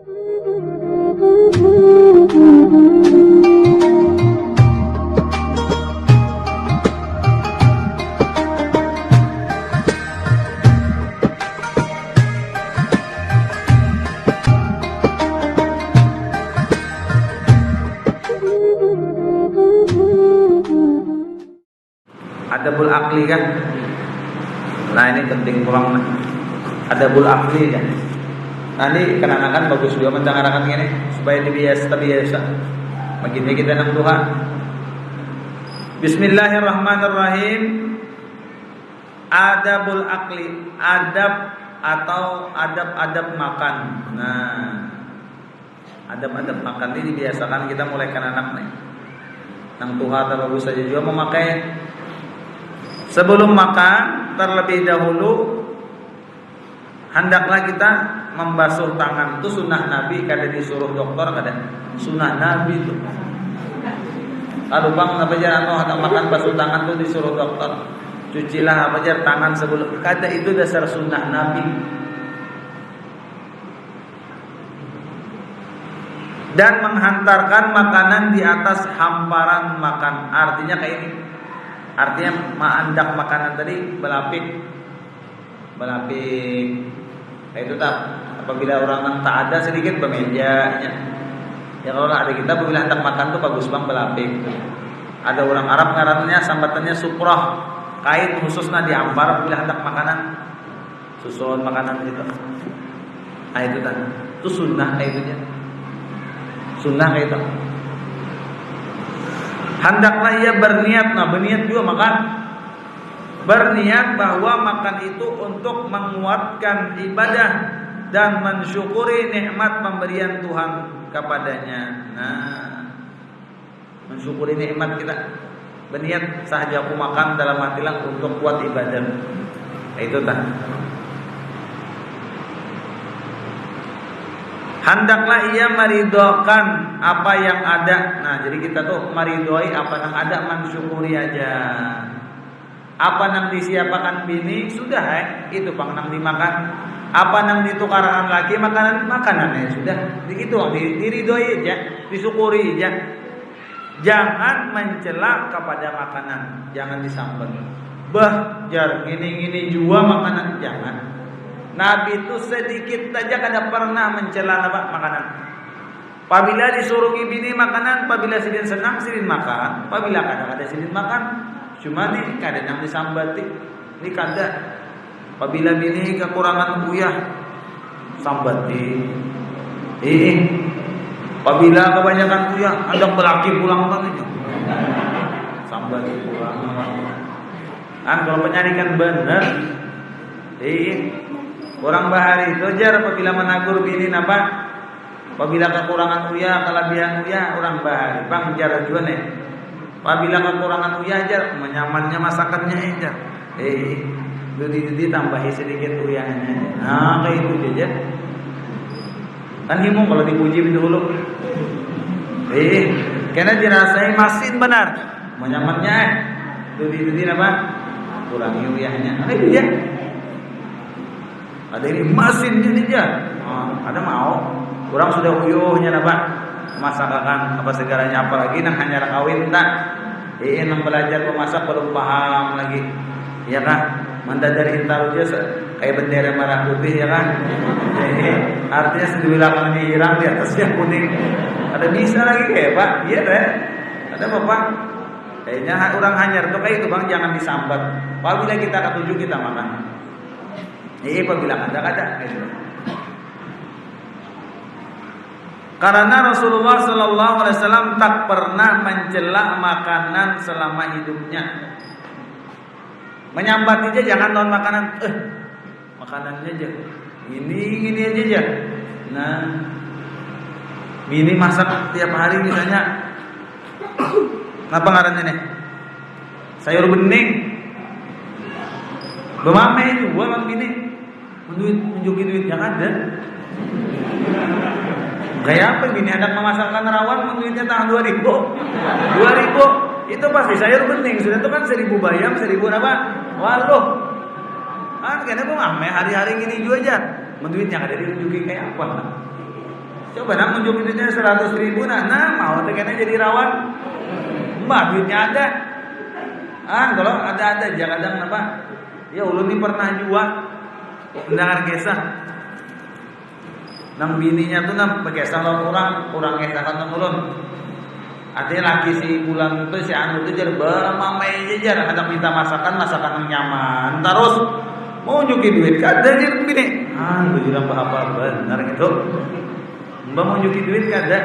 Adabul akli kan. Nah ini penting kurang. Adabul akli kan. Nah ini kenangan bagus juga mencangarakan gini supaya terbiasa. Begini kita nang Tuhan. Bismillahirrahmanirrahim. Adabul akli, adab atau adab-adab makan. Nah, adab-adab makan ini dibiasakan kita mulai kan anak nih. Nang Tuhan bagus saja juga memakai. Sebelum makan terlebih dahulu hendaklah kita membasuh tangan. Itu sunnah Nabi, kada disuruh dokter, kada sunnah Nabi itu. Lalu bang apa aja hendak makan basuh tangan tuh disuruh dokter. Cucilah apa aja tangan sebelum. Kada itu dasar sunnah Nabi. Dan menghantarkan makanan di atas hamparan makan. Artinya kayak ini. Artinya maandak makanan tadi belapik. Kayak itu tak. Apabila orang tak ada sedikit bermejanya. Ya kalau ada kita apabila hendak makan tuh bagus bang belapik. Ada orang Arab ngarannya sambatannya suprah, kain khususnya diampar apabila hendak makanan. Susun makanan gitu. Nah itu kan. Itu sunnah kayak itu ya. Sunnah kayak itu. Hendaklah ia berniat, nah berniat juga makan. Berniat bahwa makan itu untuk menguatkan ibadah dan mensyukuri nikmat pemberian Tuhan kepadanya. Nah, mensyukuri nikmat kita. Berniat sahaja aku makan dalam hatilah untuk kuat ibadah. Nah, itu tak. Hendaklah ia meridhokan apa yang ada. Nah, jadi kita tuh meridhoi apa yang ada, mensyukuri aja. Apa yang disiapkan bini sudah itu pang nang dimakan. Apa yang ditukarkan lagi makanannya sudah. Begitu diridhoi aja, disyukuri aja. Jangan mencela kepada makanan, jangan disambat. Bah, jar gini juga makanan jangan. Nabi itu sedikit saja kada pernah mencela makanan. Apabila disuruh bini makanan, apabila sidin senang sidin makan, apabila kada sidin makan, cuma nih kada nang disambati. Ini kada. Apabila bini kekurangan uyah, sambati. Apabila kebanyakan uyah, hendak berlaki pulang tadi. Sambati pulang. Kalau penyarikan benar, orang bahari itu jar apabila menagur bini apa? Apabila kekurangan uyah, kelebihan uyah, orang bahari. Bang jar juga nih. Apabila kekurangan uyah jar, menyamannya masakannya aja. Dudi tambahi sedikit uyahnya. Nah, kayak itu aja. Kan himung kalau dipuji dulu. Karena dirasai masin benar. Menyamannya dudi apa? Kurangi uyahnya. Nah, itu ya. Ada ini masinnya aja. Ada mau. Kurang sudah uyuhnya apa? Masakan apa segalanya apalagi nang hanya kawin tak. Nang belajar memasak belum paham lagi. Ya kan? Mendadari intar aja kayak bendera merah putih ya kan? Artinya sebilang ini hilang di atasnya kuning. Ada bisa lagi kayak Pak? Iya deh. Ada Bapak. Kayaknya orang hanyar tuh kayak itu Bang jangan disambat. Apabila kita ketujuh kita makan. Apabila ada. Karena Rasulullah Sallallahu Alaihi Wasallam tak pernah mencela makanan selama hidupnya. Menyambat aja jangan non makanan. Makanannya aja. Ini aja. Nah, ini masak tiap hari misalnya. Apa ngarannya nih? Sayur bening. Bemame itu gua bang bini. Menunjukin duit yang ada. Kayak apa gini hendak memasakkan rawan duitnya tahun 2000 itu pasti sayur bening sudah itu kan 1000 bayam 1000 apa waduh kan kayaknya gue ngame hari-hari gini juga aja menduit yang ada ditunjukin kayak apa Coba nak munjuk duitnya 100.000 nah mau tekannya jadi rawan. Mbak duitnya ada. Kalau ada aja kadang apa? Ya ulun ini pernah jual mendengar kisah. Nang bininya tuh nang bekesah orang kisah kan ulun. Artinya laki si bulan itu si anu itu jadi mamai jajar ada minta masakan yang nyaman. Terus mau nyuki duit kada jadi bini. Itu juga apa benar gitu. Mbak mau nyuki duit kada,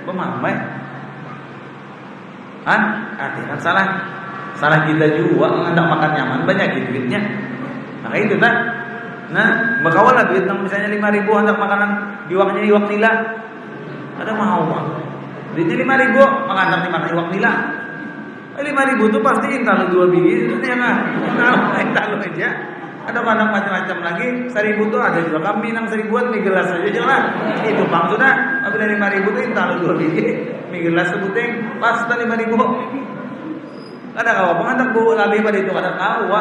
mamai. Artinya kan salah kita juga nggak makan nyaman banyak duitnya. Nah itu kan. Nah, bakawal lah duit misalnya 5.000 hendak makanan iwak nila. Ada mau mah. Duitnya 5.000 makanan dimakan iwak nila. 5.000 tuh pasti intalu 2 biji itu ya kan. Intalu aja. Ada banyak macam-macam lagi. 1.000 tuh ada juga kambing nang 1.000-an mie gelas aja jangan. Itu bang sudah. Tapi dari 5.000 tuh intalu 2 biji. Mie gelas sebuting pas 5.000. Ada kawa pengantar bu lebih pada itu ada kawa.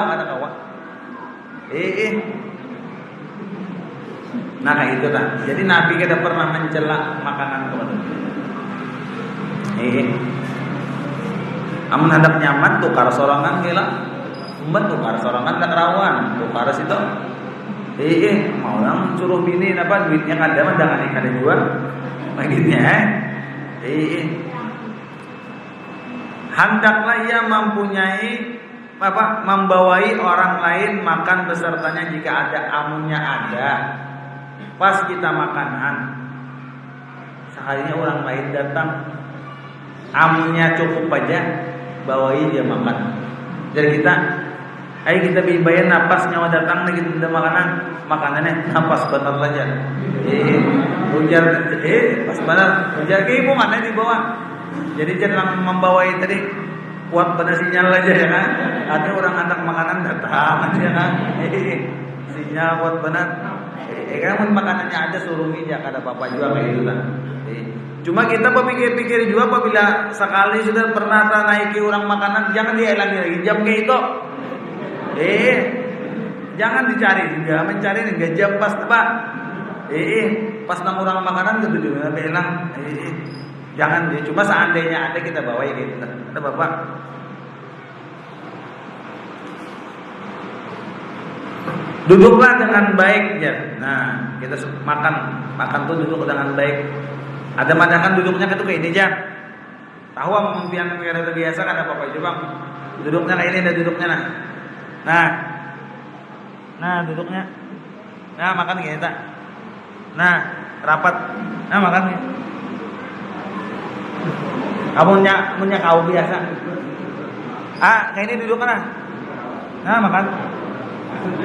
Nah kayak itu kan. Jadi Nabi kita pernah mencela makanan kepada. Amun hadap nyaman tukar sorangan gila. Umbat tukar sorangan tak rawan. Tukar situ. Mau orang suruh bini apa duitnya kada mah jangan kada jual. Begitnya. Hendaklah ia mempunyai membawai orang lain makan besertanya jika ada amunnya ada. Pas kita makanan sekalinya orang lain datang amunnya cukup aja bawai dia makan. Jadi ayo kita bibayan napas nyawa datang lagi kita makanannya napas benar aja. Ujar pas benar ujar ke ibu mana di bawah. Jadi jangan membawai tadi kuat pada sinyal aja ya kan. Artinya orang anak makanan datang aja kan. Sinyal kuat benar. Karena makanannya ada suruh aja kada apa-apa juga kayak gitu kan. Cuma kita berpikir-pikir juga apabila sekali sudah pernah naiki orang makanan jangan dielangi lagi jam kayak itu. Jangan dicari juga mencari enggak jam pas tepat. Pas nang orang makanan gitu juga hilang. Jangan dia cuma seandainya ada kita bawa gitu. Ada Bapak. Duduklah dengan baik ya. Nah, kita makan tuh duduk dengan baik. Ada makan duduknya itu kayak ini aja. Tahu mempian negara biasa kan apa aja bang. Duduknya kayak ini ada duduknya nah. Nah duduknya. Nah makan kayak kita. Nah rapat. Nah makan. Amunnya kau biasa. Kayak ini duduknya nah makan.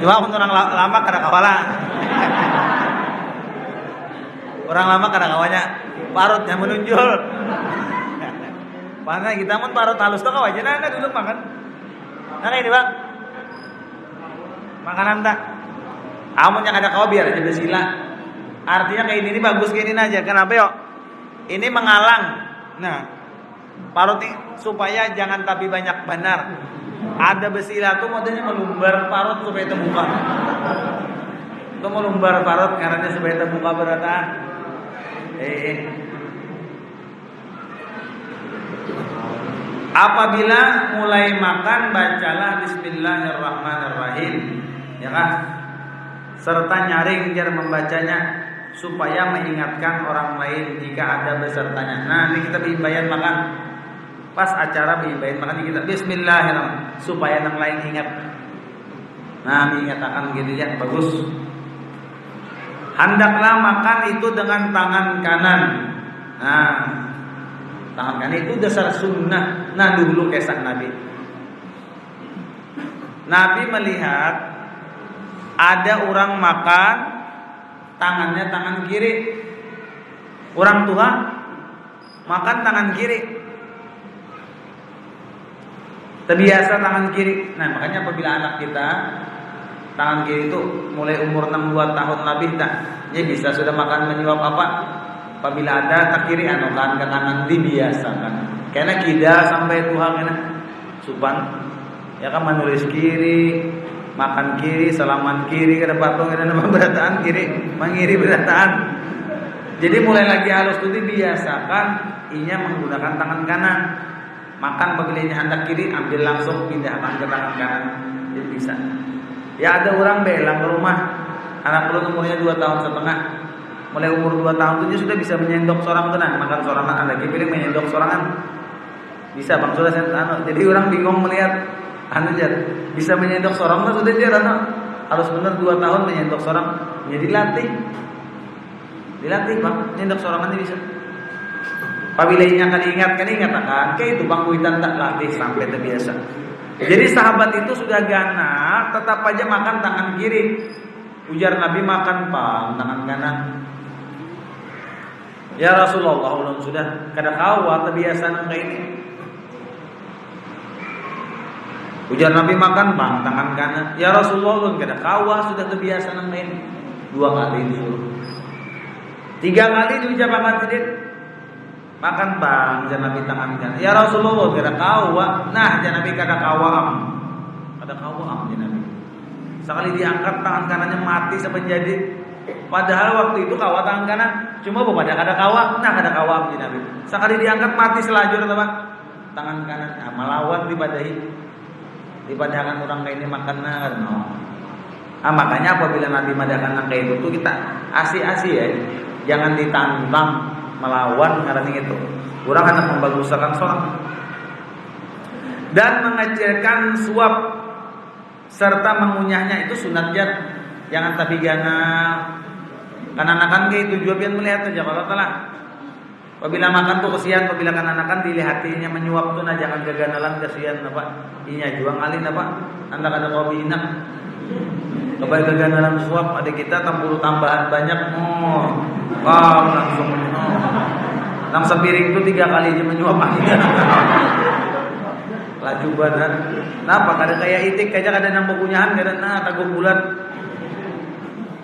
Cuma untuk orang lama kada kawala. Orang lama kada kawanya parutnya menunjul. Mana kita mun parut halus tuh kawaja nah duduk makan. Nah ini bang. Makanan tak. Amun yang ada kawa biar aja bersila. Artinya kayak ini bagus kayak ini aja. Kenapa yuk? Ini mengalang. Nah, parut nih supaya jangan tapi banyak benar. Ada besila tuh modelnya melumbar parut supaya terbuka. Itu melumbar parut karena supaya terbuka berata. Apabila mulai makan bacalah Bismillahirrahmanirrahim, ya kan? Serta nyaring jar membacanya supaya mengingatkan orang lain jika ada besertanya. Nah, ini kita bimbingan makan. Pas acara bimbingan makan kita Bismillahirrahmanirrahim supaya yang lain ingat. Nah, diingatkan gitu ya, bagus. Hendaklah makan itu dengan tangan kanan. Nah, tangan kanan itu dasar sunnah. Nah dulu kisah Nabi. Nabi melihat ada orang makan tangannya tangan kiri. Orang tua makan tangan kiri. Terbiasa tangan kiri. Nah makanya apabila anak kita tangan kiri itu mulai umur 62 tahun lebih dah, dia bisa sudah makan menyuap apa. Apabila ada tak kiri anokan ke kanan dibiasakan. Karena kida sampai Tuhan kena supan. Ya kan menulis kiri, makan kiri, salaman kiri, kada patung kada nama berataan kiri, mangiri berataan. Jadi mulai lagi halus itu dibiasakan inya menggunakan tangan kanan. Makan apabila hendak kiri, ambil langsung pindahkan ke tangan kanan. Jadi bisa. Ya ada orang belang ke rumah, anak belum umurnya 2 tahun setengah. Mulai umur 2 tahun itu sudah bisa menyendok seorang tenang, makan sorangan, lagi pilih menyendok sorangan. Bisa bang sudah saya jadi orang bingung melihat bisa menyendok seorang itu sudah dia harus benar 2 tahun menyendok seorang. Jadi dilatih bang, menyendok sorangan ini bisa. Apabila akan ingat akan kayak itu bang kuitan tak latih sampai terbiasa. Jadi sahabat itu sudah ganas, tetap aja makan tangan kiri. Ujar Nabi makan tangan kanan. Ya Rasulullah, ulun sudah kada kawa terbiasa nang kayak ini. Ujar Nabi makan tangan kanan. Ya Rasulullah, ulun kada kawa sudah terbiasa nang kayak ini. 2 kali disuruh. 3 kali diucapkan sedikit. Makan jangan Nabi tangan kanan. Ya Rasulullah kada kawa. Nah, jangan Nabi kada kawa jangan Nabi. Sekali diangkat tangan kanannya mati sepenjadi. Padahal waktu itu kawa tangan kanan. Cuma pada kada kawa. Nah, kada kawa jangan Nabi. Sekali diangkat mati selajur apa? Tangan kanan. Nah, melawan dipadakan orang kayak ini makan makanya apabila Nabi madakan kayak itu kita asi-asi ya. Jangan ditantang melawan karena itu. Orang hendak membaguskan sholat dan mengecilkan suap serta mengunyahnya itu sunat jar. Jangan tapi gana kanak-kanak kayak tujuan melihat saja kalau telah. Apabila makan tuh kesian, apabila kanak-kanak dilihatinya menyuap tuh nah jangan gaganalan kesian apa. Inya juang alin apa. Anda kada kopi enak. Coba gaganalan suap ada kita tambahan banyak langsung nang sepiring itu 3 kali aja menyuap aja. Laju banget. Napa kada kayak itik aja kada nang mengunyahan kada taguk bulat.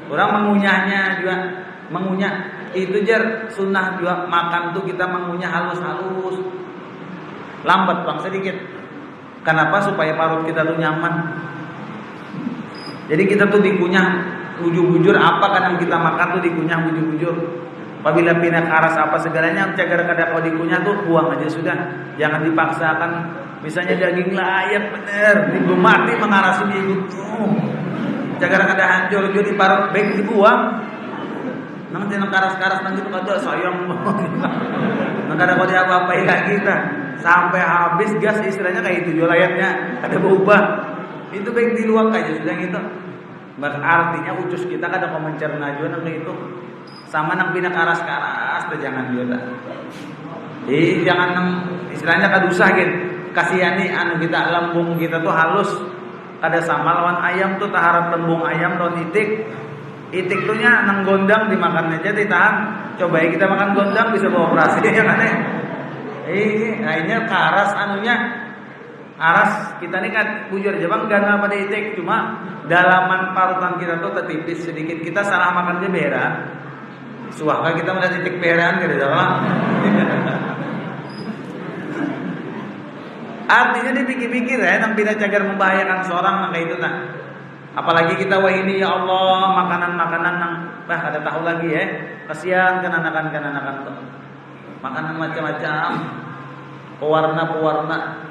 Orang mengunyahnya juga mengunyah itu jar sunnah juga makan tuh kita mengunyah halus-halus. Lambat bang sedikit. Kenapa? Supaya parut kita tuh nyaman. Jadi kita tuh dikunyah bujur-bujur apa kan yang kita makan tuh dikunyah bujur-bujur. Apabila pindah karas apa segalanya cagar kada kau dikunyah tuh buang aja sudah. Jangan dipaksakan. Misalnya daging layat bener, belum mati mengarasi itu. Cagar kada hancur jadi parut baik dibuang. Nang jeneng karas-karas nanti tuh kada sayang banget. Nang kada kau diapa-apain lagi kita. Sampai habis gas istilahnya kayak itu layatnya ada berubah. Itu baik diluak aja sudah gitu. Artinya ucus kita kada mau mencerna juga nang itu. Sama nang bina karas-karas tuh jangan juga. Jadi jangan nang istilahnya kada usah gitu. Kasihani kita lambung kita tuh halus. Kada sama lawan ayam tuh taharap lambung ayam lawan itik. Itik tuh nya nang gondang dimakan aja ditahan. Coba ya kita makan gondang bisa bawa operasi yang aneh. Akhirnya karas aras kita ini kan bujur jabang gana pada itik cuma dalaman parutan kita tuh tertipis sedikit kita salah makannya beran suaka kita melihat itik beran gitu salah. Artinya dipikir-pikir ya nang tidak cagar membahayakan seorang maka itu nah apalagi kita wah ini ya Allah makanan-makanan nang ada tahu lagi ya kasihan kan anak-anak tuh makanan macam-macam pewarna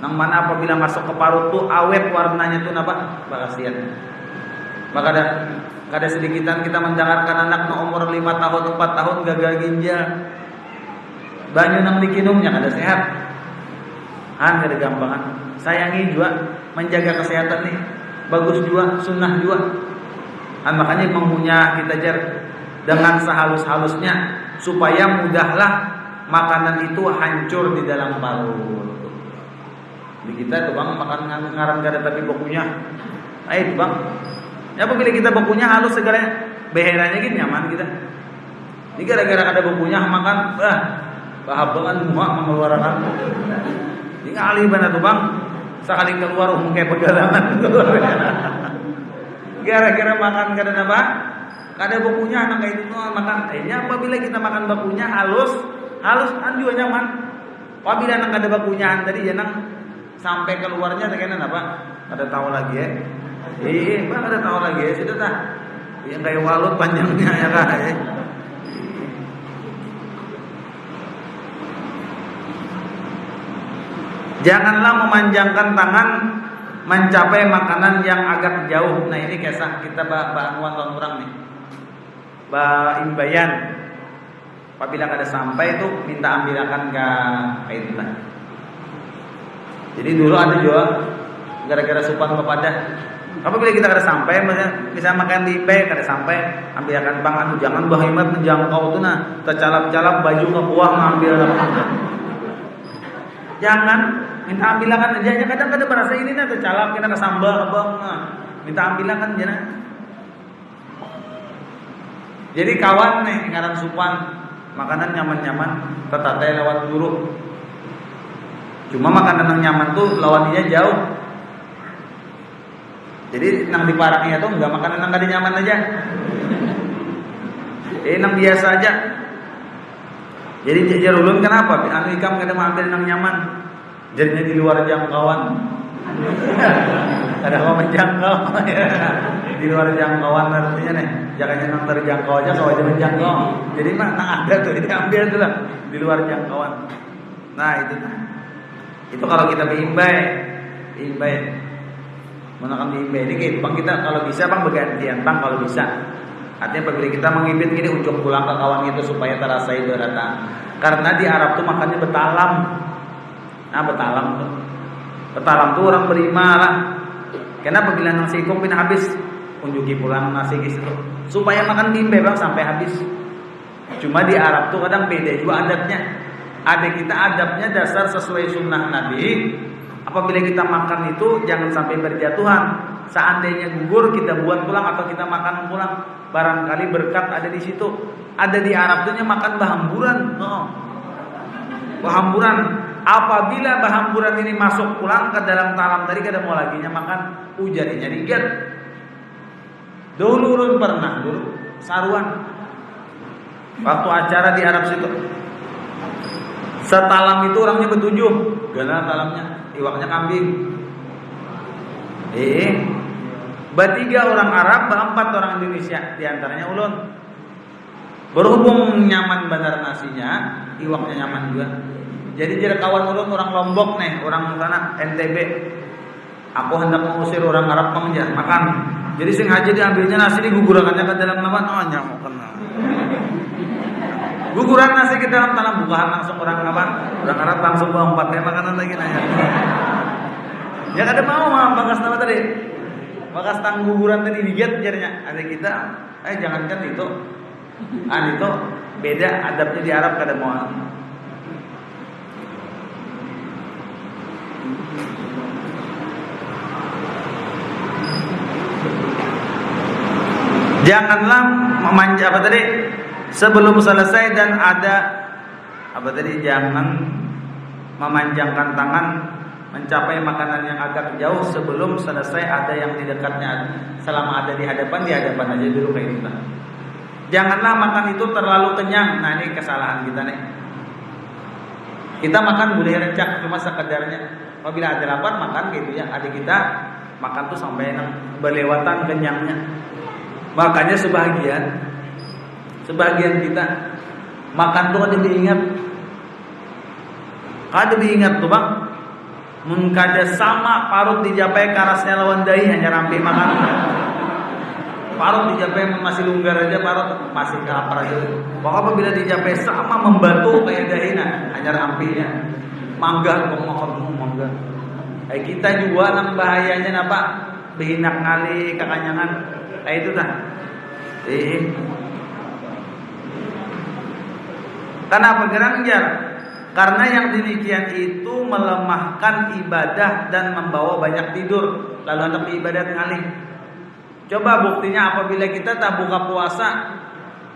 nang mana apabila masuk ke parut tuh awet warnanya tuh napa kasihan. Maka kada sedikitan kita mendengarkan anak no umur 5 tahun 4 tahun gagal ginjal. Banyu nang dikinumnya kada sehat. Kada gampangan. Sayangi juga menjaga kesehatan nih. Bagus juga sunnah juga. Makanya mengunyah kita jar dengan sehalus-halusnya supaya mudahlah makanan itu hancur di dalam parut. Di kita tuh bang makan ngarang gada tapi bakunya, ayo bang. Ya apabila kita bakunya halus segalanya, beheranya gitu nyaman kita. Ini gara-gara ada bakunya makan, bahabangan muak mengeluarkan. Ini kali benar tuh bang, sekali keluar kayak pegalangan. Gara-gara makan gada apa? Kada bakunya anak kayak itu makan. Akhirnya apabila kita makan bakunya halus kan juga nyaman. Apabila anak kada bakunya tadi jangan sampai keluarnya tekenan apa? Ada tahu lagi ya? Ada tahu lagi ya? Sudah tak? Yang kayak walut panjangnya ya kan? Janganlah memanjangkan tangan mencapai makanan yang agak jauh. Nah ini kisah kita ba'anuan tahun orang nih. Imbayan. Apabila kada sampai itu minta ambilakan ke kita. Jadi dulu ada juga gara-gara supan kepada. Apabila kita kada sampai, bisa makan di Imbai kada sampai, ambilkan bang anu jangan bahimat menjangkau tuh nah, tercalap-calap baju ke buah ngambil. Jangan minta ambilakan aja kadang-kadang berasa ini nah tercalap kita ke sambal abang nah, minta ambilakan aja nah. Jadi kawan nih ngaran supan makanan nyaman-nyaman tetatai lewat guru. Cuma makanan yang nyaman tuh lawannya jauh. Jadi nang di paraknya tuh enggak makanan yang kada nyaman aja. Nang biasa aja. Jadi jajar ulun kenapa? Anu ikam kada mau ambil nang nyaman. Jadinya di luar jangkauan. Kada mau menjangkau. Di luar jangkauan artinya nih, jangan nang terjangkau aja kalau aja menjangkau. Jadi mah nang ada tuh, ini ambil tuh lah di luar jangkauan. Nah itu. Itu kalau kita Imbai. Menakan di Imbai ini bang kita kalau bisa bang bergantian bang kalau bisa. Artinya apabila kita mengibit gini ujung pulang ke kawan itu supaya terasa itu rata. Karena di Arab tuh makannya betalam. Nah betalam tuh orang berima lah. Karena apabila nasi kompin habis unjuki pulang nasi gitu supaya makan di Imbai bang sampai habis. Cuma di Arab tuh kadang beda juga adatnya. Ada kita adabnya dasar sesuai sunnah Nabi. Apabila kita makan itu jangan sampai berjatuhan. Seandainya gugur kita buat pulang atau kita makan pulang, barangkali berkat ada di situ. Ada di Arab tuhnya makan bahamburan. Bahamburan. Apabila bahamburan ini masuk pulang ke dalam talam tadi kada mau lagi makan ujarinya rigat. Dulu pernah saruan waktu acara di Arab situ. Setalam itu orangnya bertujuh, gana talamnya, iwaknya kambing. Bertiga orang Arab, berempat orang Indonesia, diantaranya ulun. Berhubung nyaman benar nasinya, iwaknya nyaman juga. Jadi jadi kawan ulun orang Lombok nih, orang sana NTB. Aku hendak mengusir orang Arab makan. Jadi sengaja diambilnya nasi digugurakannya ke dalam naman, oh nyamuk kena. Guguran nasi ke dalam tanah bukaan langsung orang apa? Orang Arab langsung bawa 4 makanan lagi nanya. Ya kada mau bakas nama tadi. Bakas tang guguran tadi diget jadinya. Ada kita, jangankan itu. Itu beda adabnya di Arab kada mau. Janganlah memanja apa tadi? Sebelum selesai dan ada apa tadi jangan memanjangkan tangan mencapai makanan yang agak jauh sebelum selesai ada yang di dekatnya. Selama ada di hadapan aja dulu kayak gitu. Janganlah makan itu terlalu kenyang. Nah ini kesalahan kita nih. Kita makan boleh rencak cuma sekedarnya. Apabila ada lapar makan gitu ya. Adik kita makan tuh sampai berlewatan kenyangnya. Makanya sebagian kita makan tuh kada diingat tuh bang mun kada sama parut dijapai karasnya lawan dahi hanya rampi makan parut dijapai masih lunggar aja parut masih kelapar aja pokoknya apabila dijapai sama membatu kayak dahina hanya rampinya mangga mangga kita juga nang bahayanya napa behinak ngali kakanyangan itu dah Kenapa geranjar? Karena yang demikian itu melemahkan ibadah dan membawa banyak tidur. Lalu hendak ibadah ngalih. Coba buktinya apabila kita tak buka puasa,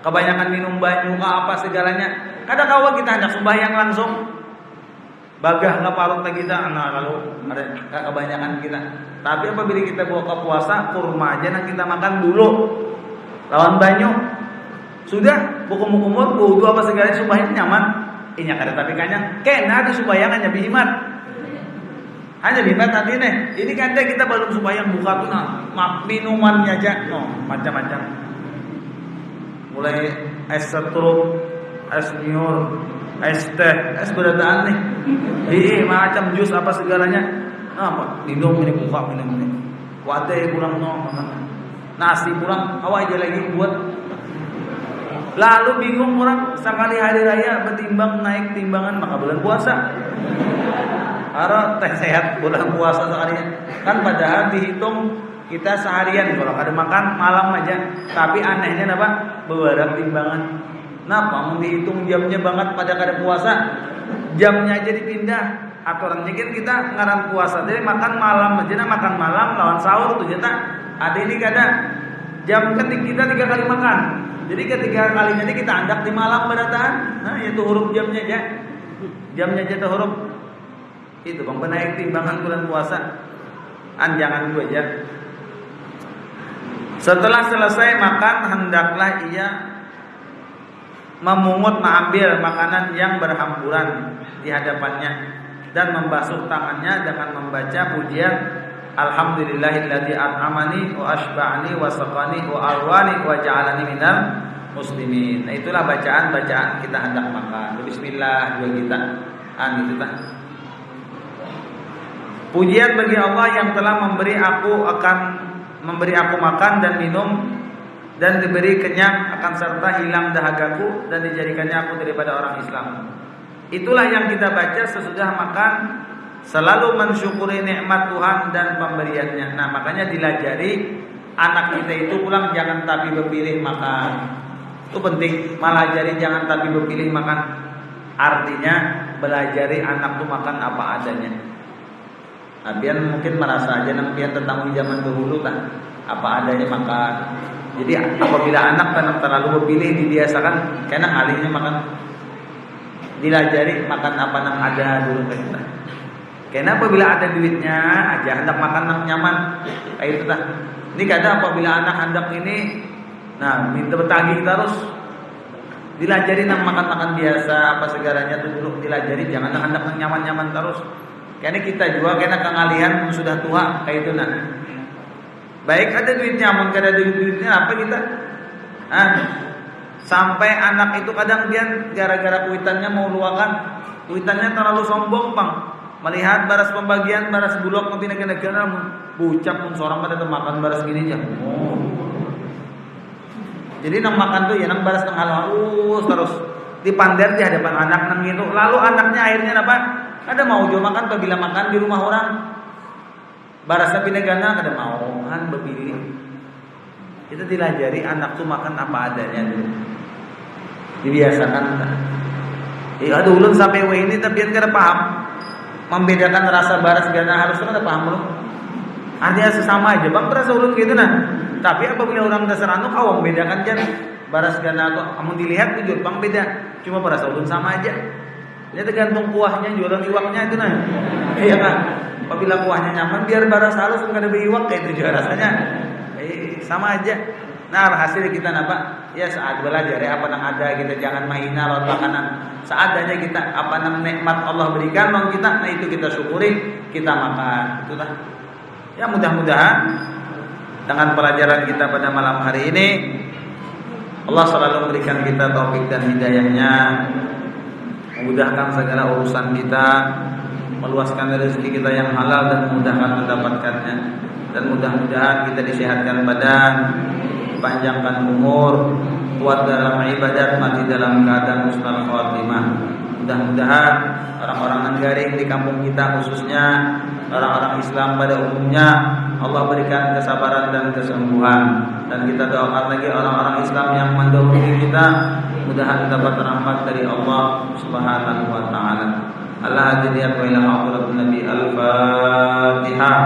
kebanyakan minum banyu apa segalanya. Kadang kawan kita hendak sembahyang langsung. Bagah ke parut kita, nah kalau ada kebanyakan kita. Tapi apabila kita buka puasa, kurma aja kita makan dulu. Lawan banyu. Sudah buku-buku wudu apa segala sembahyang nyaman. Inya kada tapi kanya kena di sembahyang hanya bihimat. Hanya bihimat nanti nih. Ini kan kita belum sembahyang buka tuh nah, minumannya aja macam-macam. Mulai es serut, es nyur, es teh, es berataan nih. Macam jus apa segalanya. Nah, minum ini buka minum ini. Kuate kurang nasi kurang, awak aja lagi buat. Lalu bingung orang sekali hari raya bertimbang naik timbangan maka bulan puasa. Karena teh sehat bulan puasa seharian. Kan padahal dihitung kita seharian kalau ada makan malam aja. Tapi anehnya apa? Beberapa timbangan. Kenapa? Mau dihitung jamnya banget pada kada puasa. Jamnya aja dipindah. Aturannya kan kita ngaran puasa. Jadi makan malam aja, makan malam lawan sahur tuh jata. Ada ini kada jam kan kita 3 kali makan. Jadi ketiga kalinya ini kita andak di malam berataan. Nah, itu huruf jamnya aja. Jamnya aja tuh huruf. Itu bang penaik timbangan bulan puasa. Anjangan itu aja. Setelah selesai makan hendaklah ia mengambil makanan yang berhamburan di hadapannya dan membasuh tangannya dengan membaca pujian Alhamdulillahilladzi at'amani wa ashba'ani wa saqani wa arwani wa ja'alani minal muslimin. Nah, itulah bacaan-bacaan kita hendak makan. Bismillah dua kita. Itu tah. Pujian bagi Allah yang telah memberi aku makan dan minum dan diberi kenyang akan serta hilang dahagaku dan dijadikannya aku daripada orang Islam. Itulah yang kita baca sesudah makan, selalu mensyukuri nikmat Tuhan dan pemberiannya. Nah, makanya dilajari anak kita itu pulang jangan tapi berpilih makan. Itu penting, malah jadi jangan tapi berpilih makan. Artinya belajari anak tuh makan apa adanya. Nah, biar mungkin merasa aja nampian tentang zaman dahulu kan apa adanya makan. Jadi apabila anak kan terlalu berpilih dibiasakan karena alihnya makan. Dilajari makan apa yang ada dulu kita. Karena apabila ada duitnya aja hendak makan yang nyaman. Kayak itu dah. Ini kadang apabila anak hendak ini minta bertagih terus. Dilajari nang makan-makan biasa apa segalanya tuh dulu dilajari jangan hendak yang nyaman-nyaman terus. Karena kita juga karena kengalian sudah tua kayak itu nah. Baik ada duitnya, mun kada ada duitnya apa kita? Sampai anak itu kadang dia gara-gara kuitannya mau luakan, kuitannya terlalu sombong bang. Melihat baras pembagian, baras bulog nanti negara-negara bucap pun seorang pada makan baras gini aja. Jadi nang makan tuh ya nang baras nang halus terus dipander di hadapan anak nang gitu. Lalu anaknya akhirnya apa? Ada mau coba makan apabila makan di rumah orang. Barasa pinegana kada mau kan berpilih. Kita dilajari anak tuh makan apa adanya dulu. Dibiasakan. Ada ulun sampai ini tapi kada paham membedakan rasa baras gana harus kada paham loh. Artinya sesama aja bang berasa ulun gitu nah. Tapi apabila orang dasar anu kau membedakan jan baras gana kok kamu dilihat tujuh bang beda. Cuma berasa ulun sama aja. Ini tergantung kuahnya jualan iwaknya itu nah. Iya kan. Apabila kuahnya nyaman biar baras halus enggak ada iwak kayak itu juga rasanya. Sama aja. Nah, hasil kita apa? Ya saat belajar ya apa yang ada kita jangan mahina lawan makanan. Seadanya kita apa yang nikmat Allah berikan lawan kita, nah itu kita syukuri, kita makan. Itulah. Ya mudah-mudahan dengan pelajaran kita pada malam hari ini Allah selalu memberikan kita taufik dan hidayahnya, memudahkan segala urusan kita, meluaskan rezeki kita yang halal dan memudahkan mendapatkannya. Dan mudah-mudahan kita disehatkan badan, panjangkan umur, kuat dalam ibadat, mati dalam keadaan husnul khatimah. Mudah-mudahan orang-orang Nanggaring di kampung kita khususnya orang-orang Islam pada umumnya Allah berikan kesabaran dan kesembuhan. Dan kita doakan lagi orang-orang Islam yang mendahului kita mudahan dapat rahmat dari Allah Subhanahu wa taala. Al-Hadiyah wa ila hadratin Nabi Al-Fatihah.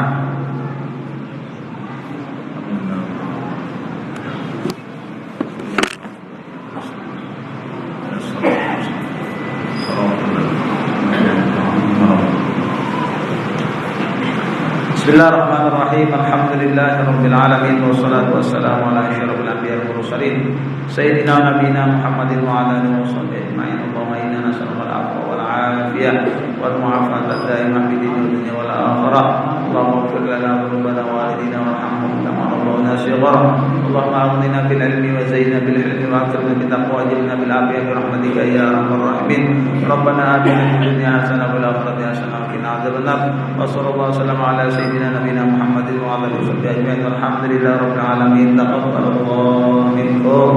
Bismillahirrahmanirrahim. Alhamdulillahirabbil alamin wassalatu wassalamu ala asyrofil anbiya'i wal mursalin sayyidina nabiyina Muhammadin wa ala alihi washabbihi ajma'in. Allahumma inna nas'aluka al-'afwa wal 'afiyah wal mu'afata ad-daimah fid dunya wal akhirah. Allahumma ighfir lana dhunubana wa walidina warhamhum kama rabbawna shighara. Allahumma aghnina bil 'ilmi wa zayyinna bil 'ilmi واكرمنا بالتقوى واجعلنا بالعافية برحمتك يا ارحم الراحمين ربنا آتنا في الدنيا حسنة وفي الآخرة حسنة وقنا عذاب النار وصلى الله وسلم على سيدنا نبينا محمد وعلى آله وصحبه أجمعين والحمد لله رب العالمين تقبل الله منكم